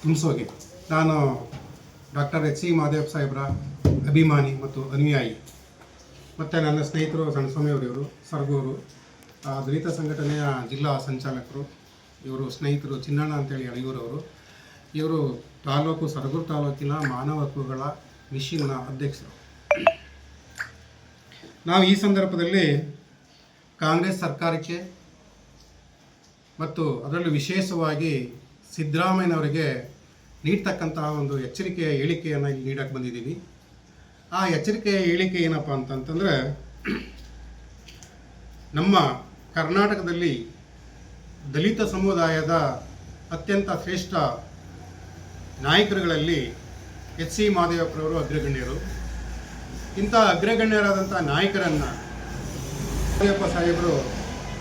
ಹುಣಸೋಗಿ. ನಾನು doctor H C Mahadevappa ಸಾಹೇಬ್ರ ಅಭಿಮಾನಿ ಮತ್ತು ಅನುಯಾಯಿ. ಮತ್ತು ನನ್ನ ಸ್ನೇಹಿತರು ಸಣ್ಣಸ್ವಾಮಿಯವರು, ಸರ್ಗೂರು ದಲಿತ ಸಂಘಟನೆಯ ಜಿಲ್ಲಾ ಸಂಚಾಲಕರು. ಇವರು ಸ್ನೇಹಿತರು ಚಿನ್ನಣ್ಣ ಅಂತೇಳಿ ಅಳಿಯೂರವರು. ಇವರು ಸರಗೂರು ತಾಲೂಕಿನ ಮಾನವ ಹಕ್ಕುಗಳ ಮಿಷನ್ನ ಅಧ್ಯಕ್ಷರು. ನಾವು ಈ ಸಂದರ್ಭದಲ್ಲಿ ಕಾಂಗ್ರೆಸ್ ಸರ್ಕಾರಕ್ಕೆ ಮತ್ತು ಅದರಲ್ಲೂ ವಿಶೇಷವಾಗಿ ಸಿದ್ದರಾಮಯ್ಯನವರಿಗೆ ನೀಡ್ತಕ್ಕಂತಹ ಒಂದು ಎಚ್ಚರಿಕೆಯ ಹೇಳಿಕೆಯನ್ನು ಇಲ್ಲಿ ನೀಡಕ್ಕೆ ಬಂದಿದ್ದೀವಿ. ಆ ಎಚ್ಚರಿಕೆಯ ಹೇಳಿಕೆ ಏನಪ್ಪ ಅಂತಂತಂದರೆ, ನಮ್ಮ ಕರ್ನಾಟಕದಲ್ಲಿ ದಲಿತ ಸಮುದಾಯದ ಅತ್ಯಂತ ಶ್ರೇಷ್ಠ ನಾಯಕರುಗಳಲ್ಲಿ ಎಚ್ ಸಿ ಮಹದೇವಪ್ಪರವರು ಅಗ್ರಗಣ್ಯರು. ಇಂಥ ಅಗ್ರಗಣ್ಯರಾದಂಥ ನಾಯಕರನ್ನು ಮಹದೇವಪ್ಪ ಸಾಹೇಬರು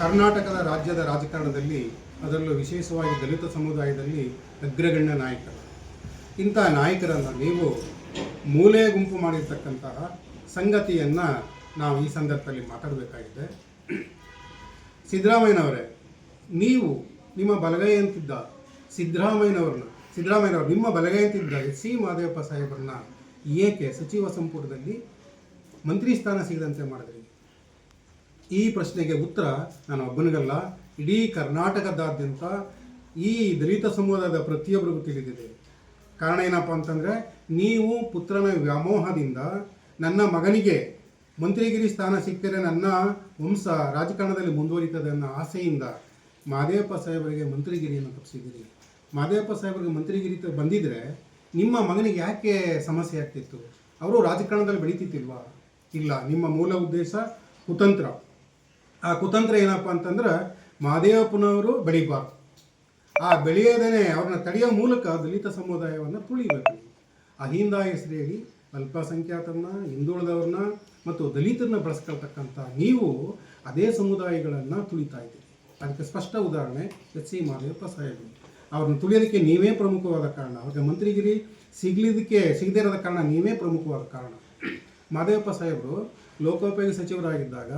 ಕರ್ನಾಟಕದ ರಾಜ್ಯದ ರಾಜಕಾರಣದಲ್ಲಿ, ಅದರಲ್ಲೂ ವಿಶೇಷವಾಗಿ ದಲಿತ ಸಮುದಾಯದಲ್ಲಿ ಅಗ್ರಗಣ್ಯ ನಾಯಕರು. ಇಂಥ ನಾಯಕರನ್ನು ನೀವು ಮೂಲೆ ಗುಂಪು ಮಾಡಿರ್ತಕ್ಕಂತಹ ಸಂಗತಿಯನ್ನು ನಾವು ಈ ಸಂದರ್ಭದಲ್ಲಿ ಮಾತಾಡಬೇಕಾಗಿದೆ. ಸಿದ್ದರಾಮಯ್ಯನವರೇ, ನೀವು ನಿಮ್ಮ ಬಲಗೈ ಅಂತಿದ್ದ ಸಿದ್ದರಾಮಯ್ಯನವರು ನಿಮ್ಮ ಬಲಗೈ ಅಂತಿದ್ದ ಎಚ್ ಸಿ ಮಹದೇವಪ್ಪ ಸಾಹೇಬರನ್ನ ಏಕೆ ಸಚಿವ ಸಂಪುಟದಲ್ಲಿ ಮಂತ್ರಿ ಸ್ಥಾನ ಸಿಗದಂತೆ ಮಾಡಿದ್ರಿ? ಈ ಪ್ರಶ್ನೆಗೆ ಉತ್ತರ ನಾನು ಒಬ್ಬನಿಗಲ್ಲ, ಇಡೀ ಕರ್ನಾಟಕದಾದ್ಯಂತ ಈ ದಲಿತ ಸಮುದಾಯದ ಪ್ರತಿಯೊಬ್ಬರಿಗೂ ತಿಳಿದಿದೆ. ಕಾರಣ ಏನಪ್ಪ ಅಂತಂದರೆ, ನೀವು ಪುತ್ರನ ವ್ಯಾಮೋಹದಿಂದ ನನ್ನ ಮಗನಿಗೆ ಮಂತ್ರಿಗಿರಿ ಸ್ಥಾನ ಸಿಕ್ಕಿದರೆ ನನ್ನ ವಂಶ ರಾಜಕಾರಣದಲ್ಲಿ ಮುಂದುವರಿತದೆ ಅನ್ನೋ ಆಸೆಯಿಂದ ಮಹದೇವಪ್ಪ ಸಾಹೇಬರಿಗೆ ಮಂತ್ರಿಗಿರಿಯನ್ನು ತಪ್ಪಿಸಿದ್ದೀರಿ. ಮಹದೇವಪ್ಪ ಸಾಹೇಬರಿಗೆ ಮಂತ್ರಿಗಿರಿ ಬಂದಿದ್ದರೆ ನಿಮ್ಮ ಮಗನಿಗೆ ಯಾಕೆ ಸಮಸ್ಯೆ ಆಗ್ತಿತ್ತು? ಅವರು ರಾಜಕಾರಣದಲ್ಲಿ ಬೆಳೀತಿತ್ತಿಲ್ವಾ? ಇಲ್ಲ, ನಿಮ್ಮ ಮೂಲ ಉದ್ದೇಶ ಕುತಂತ್ರ. ಆ ಕುತಂತ್ರ ಏನಪ್ಪ ಅಂತಂದ್ರೆ, ಮಹದೇವಪ್ಪನವರು ಬೆಳಿಬಾರ್ದು. ಆ ಬೆಳೆಯೋದೇ ಅವ್ರನ್ನ ತಡೆಯೋ ಮೂಲಕ ದಲಿತ ಸಮುದಾಯವನ್ನು ತುಳಿಬೇಕು. ಅಹಿಂದ ಹೆಸರು ಹೇಳಿ ಅಲ್ಪಸಂಖ್ಯಾತರನ್ನ, ಹಿಂದುಳಿದವ್ರನ್ನ ಮತ್ತು ದಲಿತರನ್ನ ಬಳಸ್ಕೊಳ್ತಕ್ಕಂಥ ನೀವು ಅದೇ ಸಮುದಾಯಗಳನ್ನು ತುಳಿತಾ ಇದ್ದೀರಿ. ಅದಕ್ಕೆ ಸ್ಪಷ್ಟ ಉದಾಹರಣೆ ಎಚ್ ಸಿ ಮಹದೇವಪ್ಪ ಸಾಹೇಬರು. ಅವ್ರನ್ನ ತುಳಿಯೋದಕ್ಕೆ ನೀವೇ ಪ್ರಮುಖವಾದ ಕಾರಣ. ಅವ್ರಿಗೆ ಮಂತ್ರಿಗಿರಿ ಸಿಗದೇ ಇರೋದ ಕಾರಣ ನೀವೇ ಪ್ರಮುಖವಾದ ಕಾರಣ. ಮಹದೇವಪ್ಪ ಸಾಹೇಬರು ಲೋಕೋಪಯೋಗಿ ಸಚಿವರಾಗಿದ್ದಾಗ,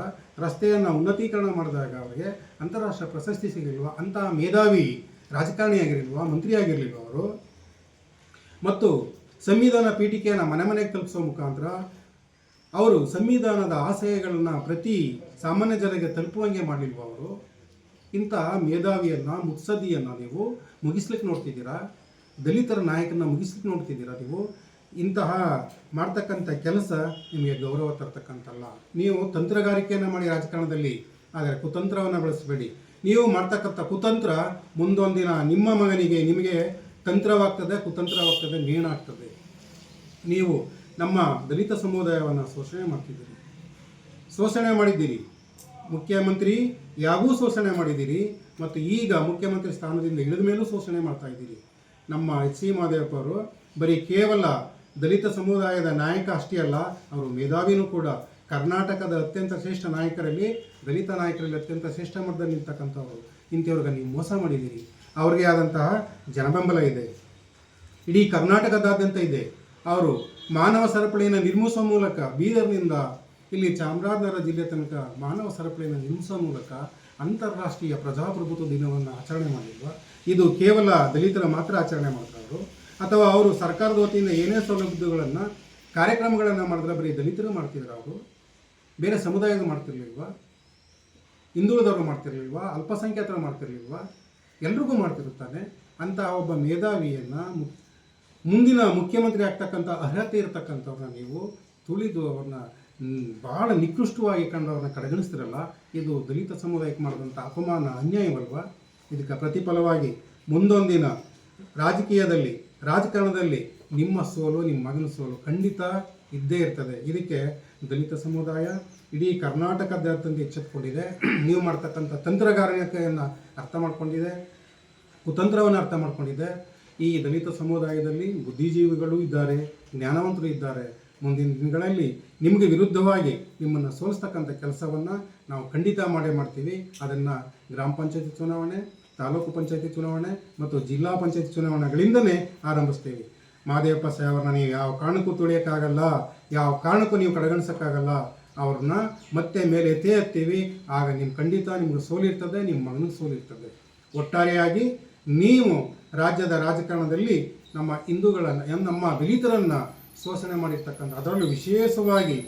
ರಸ್ತೆಯನ್ನು ಉನ್ನತೀಕರಣ ಮಾಡಿದಾಗ ಅವರಿಗೆ ಅಂತಾರಾಷ್ಟ್ರೀಯ ಪ್ರಶಸ್ತಿ ಸಿಗಲಿಲ್ವ? ಅಂತಹ ಮೇಧಾವಿ ರಾಜಕಾರಣಿ ಆಗಿರಲಿಲ್ವ? ಮಂತ್ರಿ ಆಗಿರಲಿಲ್ವ ಅವರು? ಮತ್ತು ಸಂವಿಧಾನ ಪೀಠಿಕೆಯನ್ನು ಮನೆ ಮನೆಗೆ ತಲುಪಿಸೋ ಮುಖಾಂತರ ಅವರು ಸಂವಿಧಾನದ ಆಶಯಗಳನ್ನು ಪ್ರತಿ ಸಾಮಾನ್ಯ ಜನರಿಗೆ ತಲುಪುವಂಗೆ ಮಾಡಲಿಲ್ವ ಅವರು? ಇಂತಹ ಮೇಧಾವಿಯನ್ನು, ಮುತ್ಸದ್ದಿಯನ್ನು ನೀವು ಮುಗಿಸ್ಲಿಕ್ಕೆ ನೋಡ್ತಿದ್ದೀರಾ. ದಲಿತರ ನಾಯಕರನ್ನ ಮುಗಿಸ್ಲಿಕ್ಕೆ ನೋಡ್ತಿದ್ದೀರಾ ನೀವು. ಇಂತಹ ಮಾಡ್ತಕ್ಕಂಥ ಕೆಲಸ ನಿಮಗೆ ಗೌರವ ತರ್ತಕ್ಕಂಥಲ್ಲ. ನೀವು ತಂತ್ರಗಾರಿಕೆಯನ್ನು ಮಾಡಿ ರಾಜಕಾರಣದಲ್ಲಿ, ಆದರೆ ಕುತಂತ್ರವನ್ನು ಬಳಸಬೇಡಿ. ನೀವು ಮಾಡ್ತಕ್ಕಂಥ ಕುತಂತ್ರ ಮುಂದೊಂದಿನ ನಿಮ್ಮ ಮಗನಿಗೆ, ನಿಮಗೆ ತಂತ್ರವಾಗ್ತದೆ, ಕುತಂತ್ರವಾಗ್ತದೆ, ನೇಣಾಗ್ತದೆ. ನೀವು ನಮ್ಮ ದಲಿತ ಸಮುದಾಯವನ್ನು ಶೋಷಣೆ ಮಾಡಿದ್ದೀರಿ. ಮುಖ್ಯಮಂತ್ರಿ ಯಾಗೂ ಶೋಷಣೆ ಮಾಡಿದ್ದೀರಿ ಮತ್ತು ಈಗ ಮುಖ್ಯಮಂತ್ರಿ ಸ್ಥಾನದಿಂದ ಇಳಿದ ಮೇಲೂ ಶೋಷಣೆ ಮಾಡ್ತಾ ಇದ್ದೀರಿ. ನಮ್ಮ ಎಚ್ ಸಿ ಮಹದೇವಪ್ಪ ಅವರು ಬರೀ ಕೇವಲ ದಲಿತ ಸಮುದಾಯದ ನಾಯಕ ಅಷ್ಟೇ ಅಲ್ಲ, ಅವರು ಮೇಧಾವಿನೂ ಕೂಡ. ಕರ್ನಾಟಕದ ಅತ್ಯಂತ ಶ್ರೇಷ್ಠ ನಾಯಕರಲ್ಲಿ, ದಲಿತ ನಾಯಕರಲ್ಲಿ ಅತ್ಯಂತ ಶ್ರೇಷ್ಠ ಮಟ್ಟದಲ್ಲಿ ನಿಂತಕ್ಕಂಥವ್ರು. ಇಂಥವ್ರಿಗೆ ನೀವು ಮೋಸ ಮಾಡಿದ್ದೀರಿ. ಅವ್ರಿಗೆ ಆದಂತಹ ಜನಬೆಂಬಲ ಇದೆ, ಇಡೀ ಕರ್ನಾಟಕದಾದ್ಯಂತ ಇದೆ. ಅವರು ಮಾನವ ಸರಪಳಿಯನ್ನು ನಿರ್ಮಿಸುವ ಮೂಲಕ, ಬೀದರ್ನಿಂದ ಇಲ್ಲಿ ಚಾಮರಾಜನಗರ ಜಿಲ್ಲೆ ತನಕ ಮಾನವ ಸರಪಳಿಯನ್ನು ನಿರ್ಮಿಸುವ ಮೂಲಕ ಅಂತಾರಾಷ್ಟ್ರೀಯ ಪ್ರಜಾಪ್ರಭುತ್ವ ದಿನವನ್ನು ಆಚರಣೆ ಮಾಡಿಲ್ವ? ಇದು ಕೇವಲ ದಲಿತರ ಮಾತ್ರ ಆಚರಣೆ ಮಾಡ್ತಾರೋ? ಅಥವಾ ಅವರು ಸರ್ಕಾರದ ವತಿಯಿಂದ ಏನೇ ಸೌಲಭ್ಯಗಳನ್ನು, ಕಾರ್ಯಕ್ರಮಗಳನ್ನು ಮಾಡಿದ್ರೆ ಬರೀ ದಲಿತರು ಮಾಡ್ತಿದ್ರು, ಅವರು ಬೇರೆ ಸಮುದಾಯದ ಮಾಡ್ತಿರ್ಲಿಲ್ವ? ಹಿಂದುಳಿದವರು ಮಾಡ್ತಿರ್ಲಿಲ್ವ? ಅಲ್ಪಸಂಖ್ಯಾತರು ಮಾಡ್ತಿರ್ಲಿಲ್ವ? ಎಲ್ರಿಗೂ ಮಾಡ್ತಿರುತ್ತಾನೆ. ಅಂತಹ ಒಬ್ಬ ಮೇಧಾವಿಯನ್ನು, ಮುಂದಿನ ಮುಖ್ಯಮಂತ್ರಿ ಆಗ್ತಕ್ಕಂಥ ಅರ್ಹತೆ ಇರತಕ್ಕಂಥವ್ರನ್ನ ನೀವು ತುಳಿದು ಅವ್ರನ್ನ ಭಾಳ ನಿಕೃಷ್ಟವಾಗಿ ಕಂಡವ್ರನ್ನ ಕಡೆಗಣಿಸ್ತಿರಲ್ಲ. ಇದು ದಲಿತ ಸಮುದಾಯಕ್ಕೆ ಮಾಡಿದಂಥ ಅಪಮಾನ, ಅನ್ಯಾಯವಲ್ವ? ಇದಕ್ಕೆ ಪ್ರತಿಫಲವಾಗಿ ಮುಂದೊಂದಿನ ರಾಜಕಾರಣದಲ್ಲಿ ನಿಮ್ಮ ಸೋಲು, ನಿಮ್ಮ ಮಗನ ಸೋಲು ಖಂಡಿತ ಇದ್ದೇ ಇರ್ತದೆ. ಇದಕ್ಕೆ ದಲಿತ ಸಮುದಾಯ ಇಡೀ ಕರ್ನಾಟಕದಾದ್ಯಂತ ಎಚ್ಚೆತ್ತುಕೊಂಡಿದೆ. ನೀವು ಮಾಡ್ತಕ್ಕಂಥ ತಂತ್ರಗಾರಿಕೆಯನ್ನು ಅರ್ಥ ಮಾಡ್ಕೊಂಡಿದೆ, ಕುತಂತ್ರವನ್ನು ಅರ್ಥ ಮಾಡ್ಕೊಂಡಿದೆ. ಈ ದಲಿತ ಸಮುದಾಯದಲ್ಲಿ ಬುದ್ಧಿಜೀವಿಗಳು ಇದ್ದಾರೆ, ಜ್ಞಾನವಂತರು ಇದ್ದಾರೆ. ಮುಂದಿನ ದಿನಗಳಲ್ಲಿ ನಿಮಗೆ ವಿರುದ್ಧವಾಗಿ ನಿಮ್ಮನ್ನು ಸೋಲಿಸ್ತಕ್ಕಂಥ ಕೆಲಸವನ್ನು ನಾವು ಖಂಡಿತ ಮಾಡ್ತೀವಿ. ಅದನ್ನು ಗ್ರಾಮ ಪಂಚಾಯತಿ ಚುನಾವಣೆ, ತಾಲೂಕು ಪಂಚಾಯತಿ ಚುನಾವಣೆ ಮತ್ತು ಜಿಲ್ಲಾ ಪಂಚಾಯತಿ ಚುನಾವಣೆಗಳಿಂದನೇ ಆರಂಭಿಸ್ತೀವಿ. ಮಹದೇವಪ್ಪ ಸಾಹೇಬ್ರನ್ನ ನೀವು ಯಾವ ಕಾರಣಕ್ಕೂ ತುಳಿಯೋಕ್ಕಾಗಲ್ಲ, ಯಾವ ಕಾರಣಕ್ಕೂ ನೀವು ಕಡೆಗಣಿಸೋಕ್ಕಾಗಲ್ಲ. ಅವ್ರನ್ನ ಮತ್ತೆ ಮೇಲೆ ಎತ್ತೇ ಹತ್ತೀವಿ. ಆಗ ಖಂಡಿತ ನಿಮ್ಗೆ ಸೋಲಿರ್ತದೆ, ನಿಮ್ಮ ಮಗನಿಗೆ ಸೋಲಿರ್ತದೆ. ಒಟ್ಟಾರೆಯಾಗಿ ನೀವು ರಾಜ್ಯದ ರಾಜಕಾರಣದಲ್ಲಿ ನಮ್ಮ ಹಿಂದೂಗಳನ್ನು, ನಮ್ಮ ದಲಿತರನ್ನು ಶೋಷಣೆ ಮಾಡಿರ್ತಕ್ಕಂಥ, ಅದರಲ್ಲೂ ವಿಶೇಷವಾಗಿ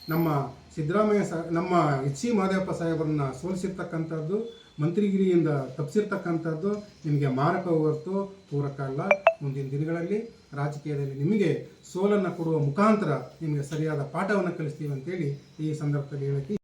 ನಮ್ಮ ಸಿದ್ದರಾಮಯ್ಯ ನಮ್ಮ ಎಚ್ ಸಿ ಮಹದೇವಪ್ಪ ಸಾಹೇಬರನ್ನ ಸೋಲಿಸಿರ್ತಕ್ಕಂಥದ್ದು, ಮಂತ್ರಿಗಿರಿಯಿಂದ ತಪ್ಪಿಸಿರ್ತಕ್ಕಂಥದ್ದು ನಿಮಗೆ ಮಾರಕ ಹೊರತು ಪೂರಕ ಅಲ್ಲ. ಮುಂದಿನ ದಿನಗಳಲ್ಲಿ ರಾಜಕೀಯದಲ್ಲಿ ನಿಮಗೆ ಸೋಲನ್ನು ಕೊಡುವ ಮುಖಾಂತರ ನಿಮಗೆ ಸರಿಯಾದ ಪಾಠವನ್ನು ಕಲಿಸ್ತೀವಿ ಅಂತೇಳಿ ಈ ಸಂದರ್ಭದಲ್ಲಿ ಹೇಳಕ್ಕೆ